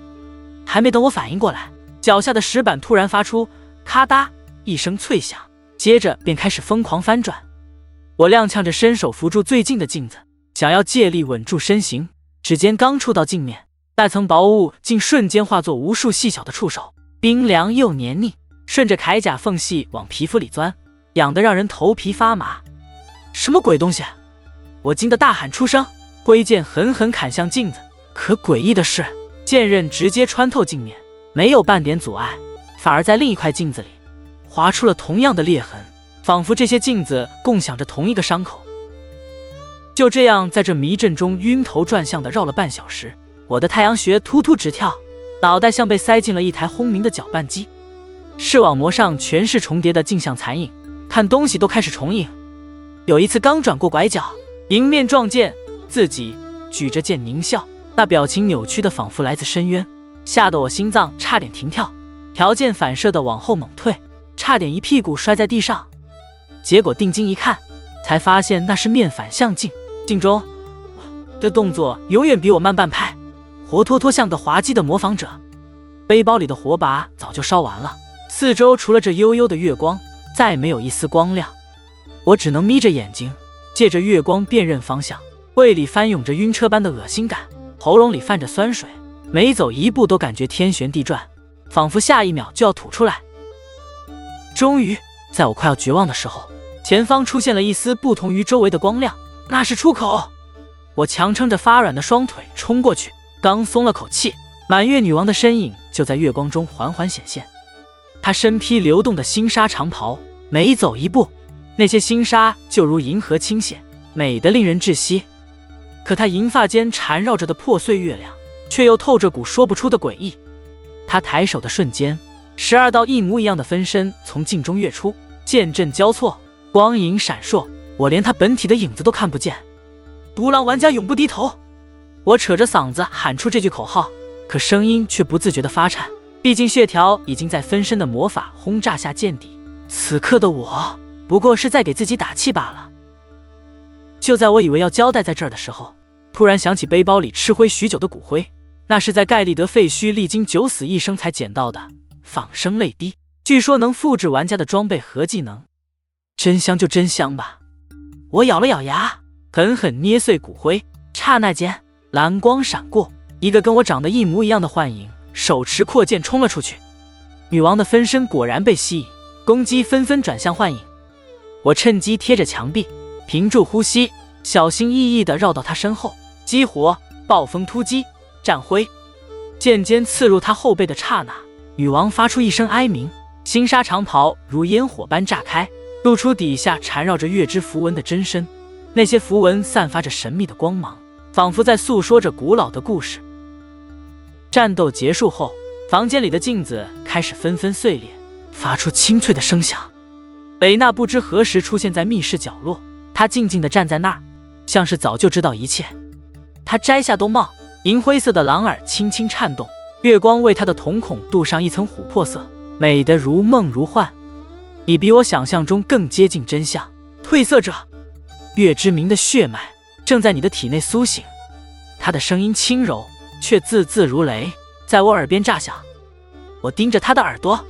还没等我反应过来，脚下的石板突然发出咔嗒一声脆响，接着便开始疯狂翻转。我踉跄着伸手扶住最近的镜子，想要借力稳住身形，指尖刚触到镜面，那层薄雾竟瞬间化作无数细小的触手，冰凉又黏腻，顺着铠甲缝隙往皮肤里钻，痒得让人头皮发麻。什么鬼东西？我惊得大喊出声，挥剑狠狠砍向镜子。可诡异的是，剑刃直接穿透镜面，没有半点阻碍，反而在另一块镜子里划出了同样的裂痕，仿佛这些镜子共享着同一个伤口。就这样在这迷阵中晕头转向的绕了半小时，我的太阳穴突突直跳，脑袋像被塞进了一台轰鸣的搅拌机。视网膜上全是重叠的镜像残影，看东西都开始重影。有一次刚转过拐角，迎面撞见自己举着剑狞笑，那表情扭曲的仿佛来自深渊，吓得我心脏差点停跳，条件反射的往后猛退，差点一屁股摔在地上。结果定睛一看，才发现那是面反向镜，镜中的动作永远比我慢半拍，活脱脱像个滑稽的模仿者。背包里的火把早就烧完了，四周除了这幽幽的月光，再没有一丝光亮。我只能眯着眼睛，借着月光辨认方向，胃里翻涌着晕车般的恶心感，喉咙里泛着酸水，每走一步都感觉天旋地转，仿佛下一秒就要吐出来。终于，在我快要绝望的时候，前方出现了一丝不同于周围的光亮，那是出口。我强撑着发软的双腿冲过去，刚松了口气，满月女王的身影就在月光中缓缓显现。她身披流动的星纱长袍，每走一步，那些星纱就如银河倾泻，美得令人窒息。可她银发间缠绕着的破碎月亮，却又透着股说不出的诡异。她抬手的瞬间，12道一模一样的分身从镜中跃出，剑阵交错，光影闪烁，我连她本体的影子都看不见。独狼玩家永不低头！我扯着嗓子喊出这句口号，可声音却不自觉地发颤，毕竟血条已经在分身的魔法轰炸下见底。此刻的我不过是在给自己打气罢了。就在我以为要交代在这儿的时候，突然想起背包里吃灰许久的骨灰，那是在盖利德废墟历经九死一生才捡到的仿生泪滴，据说能复制玩家的装备和技能。真香就真香吧！我咬了咬牙，狠狠捏碎骨灰，刹那间蓝光闪过，一个跟我长得一模一样的幻影手持阔剑冲了出去。女王的分身果然被吸引，攻击纷纷转向幻影。我趁机贴着墙壁，屏住呼吸，小心翼翼地绕到他身后，激活暴风突击，战挥。剑尖刺入他后背的刹那，女王发出一声哀鸣，星纱长袍如烟火般炸开，露出底下缠绕着月之符文的真身。那些符文散发着神秘的光芒，仿佛在诉说着古老的故事。战斗结束后，房间里的镜子开始纷纷碎裂，发出清脆的声响。蕾娜不知何时出现在密室角落，她静静地站在那儿，像是早就知道一切。她摘下兜帽，银灰色的狼耳轻轻颤动，月光为她的瞳孔镀上一层琥珀色，美得如梦如幻。你比我想象中更接近真相，褪色者。月之明的血脉正在你的体内苏醒。他的声音轻柔，却字字如雷，在我耳边炸响。我盯着他的耳朵，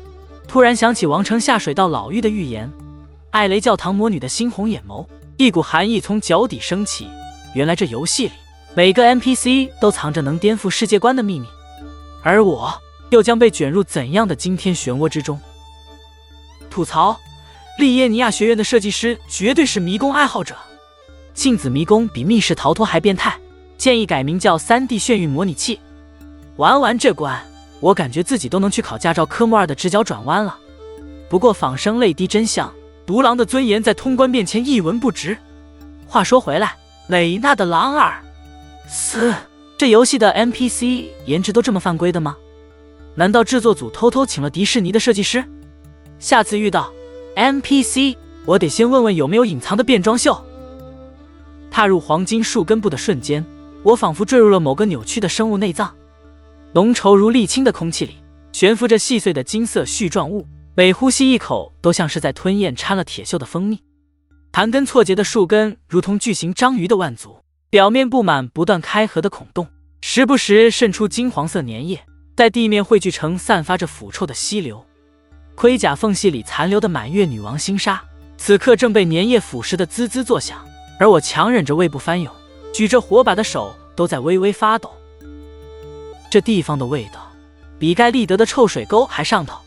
突然想起王城下水道老妪的预言。艾雷教堂魔女的猩红眼眸，一股寒意从脚底升起。原来这游戏里每个 NPC 都藏着能颠覆世界观的秘密，而我又将被卷入怎样的惊天漩涡之中？吐槽：利耶尼亚学院的设计师绝对是迷宫爱好者。镜子迷宫比密室逃脱还变态，建议改名叫 3D 眩晕模拟器。玩完这关，我感觉自己都能去考驾照科目2的直角转弯了。不过仿生泪滴真相，独狼的尊严在通关面前一文不值。话说回来，蕾娜的狼耳，这游戏的 NPC 颜值都这么犯规的吗？难道制作组偷偷请了迪士尼的设计师？下次遇到 NPC， 我得先问问有没有隐藏的变装秀。踏入黄金树根部的瞬间，我仿佛坠入了某个扭曲的生物内脏。浓稠如沥青的空气里悬浮着细碎的金色絮状物，每呼吸一口都像是在吞咽掺了铁锈的蜂蜜。盘根错节的树根如同巨型章鱼的腕足，表面布满不断开合的孔洞，时不时渗出金黄色粘液，在地面汇聚成散发着腐臭的溪流。盔甲缝隙里残留的满月女王星纱，此刻正被粘液腐蚀得滋滋作响，而我强忍着胃部翻涌，举着火把的手都在微微发抖。这地方的味道比盖利德的臭水沟还上头。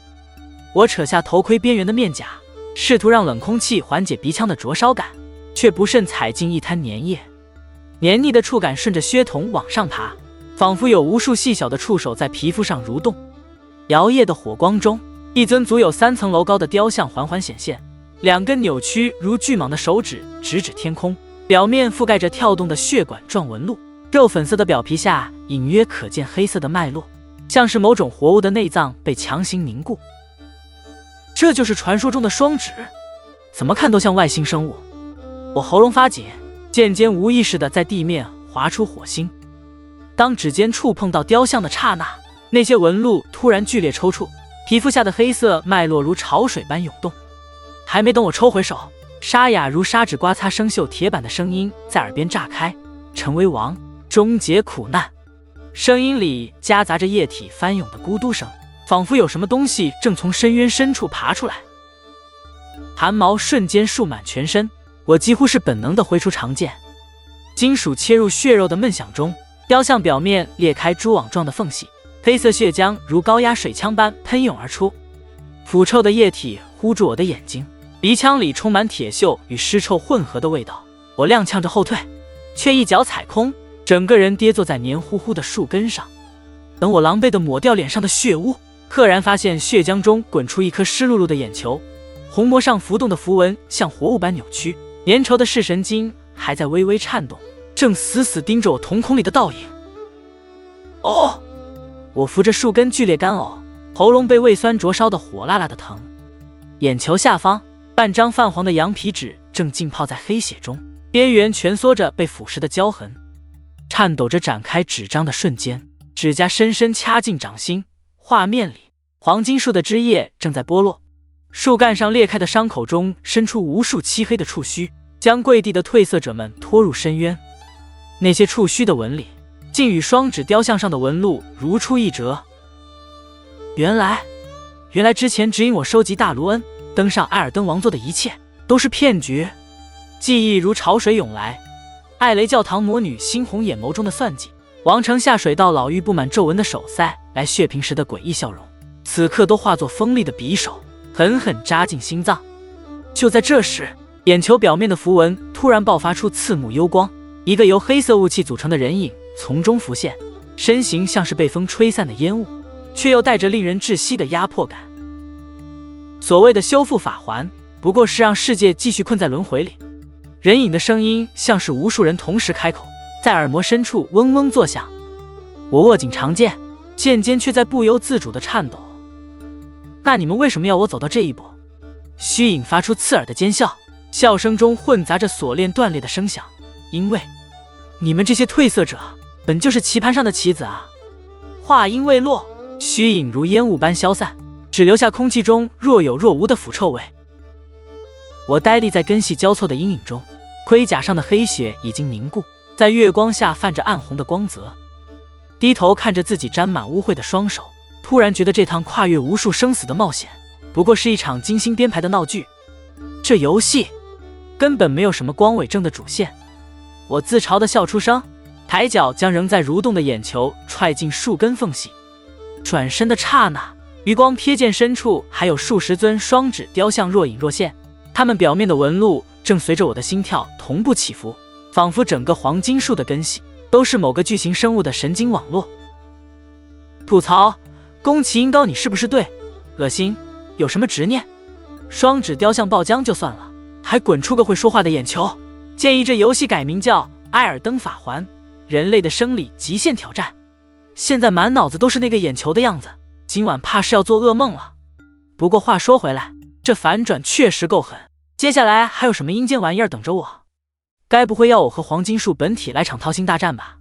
我扯下头盔边缘的面甲，试图让冷空气缓解鼻腔的灼烧感，却不慎踩进一滩粘液。黏腻的触感顺着靴筒往上爬，仿佛有无数细小的触手在皮肤上蠕动。摇曳的火光中，一尊足有3层楼高的雕像缓缓显现，两根扭曲如巨蟒的手指直指天空，表面覆盖着跳动的血管状纹路，肉粉色的表皮下隐约可见黑色的脉络，像是某种活物的内脏被强行凝固。这就是传说中的双指，怎么看都像外星生物。我喉咙发紧，剑尖无意识地在地面划出火星。当指尖触碰到雕像的刹那，那些纹路突然剧烈抽搐，皮肤下的黑色脉络如潮水般涌动。还没等我抽回手，沙哑如砂纸刮擦生锈铁板的声音在耳边炸开：成为王，终结苦难。声音里夹杂着液体翻涌的咕嘟声，仿佛有什么东西正从深渊深处爬出来。汗毛瞬间竖满全身，我几乎是本能地挥出长剑。金属切入血肉的闷响中，雕像表面裂开蛛网状的缝隙，黑色血浆如高压水枪般喷涌而出。腐臭的液体糊住我的眼睛，鼻腔里充满铁锈与尸臭混合的味道。我踉跄着后退，却一脚踩空，整个人跌坐在黏糊糊的树根上。等我狼狈地抹掉脸上的血污，赫然发现血浆中滚出一颗湿漉漉的眼球，虹膜上浮动的符文像活物般扭曲，粘稠的视神经还在微微颤动，正死死盯着我瞳孔里的倒影。哦！我扶着树根剧烈干呕，喉咙被胃酸灼烧得火辣辣的疼。眼球下方半张泛黄的羊皮纸正浸泡在黑血中，边缘蜷缩着被腐蚀的胶痕。颤抖着展开纸张的瞬间，指甲深深掐进掌心，画面里黄金树的枝叶正在剥落，树干上裂开的伤口中伸出无数漆黑的触须，将跪地的褪色者们拖入深渊。那些触须的纹理竟与双指雕像上的纹路如出一辙。原来之前指引我收集大卢恩，登上艾尔登王座的一切都是骗局。记忆如潮水涌来，艾雷教堂魔女猩红眼眸中的算计，王城下水道老妪布满皱纹的手塞来血瓶时的诡异笑容，此刻都化作锋利的匕首，狠狠扎进心脏。就在这时，眼球表面的符文突然爆发出刺目幽光，一个由黑色雾气组成的人影从中浮现，身形像是被风吹散的烟雾，却又带着令人窒息的压迫感。所谓的修复法环，不过是让世界继续困在轮回里。人影的声音像是无数人同时开口，在耳膜深处嗡嗡作响。我握紧长剑，剑尖却在不由自主地颤抖。那你们为什么要我走到这一步？虚影发出刺耳的尖笑，笑声中混杂着锁链断裂的声响。因为你们这些褪色者本就是棋盘上的棋子啊！话音未落，虚影如烟雾般消散，只留下空气中若有若无的腐臭味。我呆立在根系交错的阴影中，盔甲上的黑血已经凝固，在月光下泛着暗红的光泽。低头看着自己沾满污秽的双手，突然觉得这趟跨越无数生死的冒险，不过是一场精心编排的闹剧。这游戏根本没有什么光伟正的主线。我自嘲地笑出声，抬脚将仍在蠕动的眼球踹进树根缝隙。转身的刹那，余光瞥见深处还有数十尊双指雕像若隐若现，它们表面的纹路正随着我的心跳同步起伏，仿佛整个黄金树的根系都是某个巨型生物的神经网络。吐槽：宫崎英高你是不是对？恶心，有什么执念？双指雕像爆浆就算了，还滚出个会说话的眼球。建议这游戏改名叫《艾尔登法环：人类的生理极限挑战》。现在满脑子都是那个眼球的样子，今晚怕是要做噩梦了。不过话说回来，这反转确实够狠，接下来还有什么阴间玩意儿等着我？该不会要我和黄金树本体来场掏心大战吧？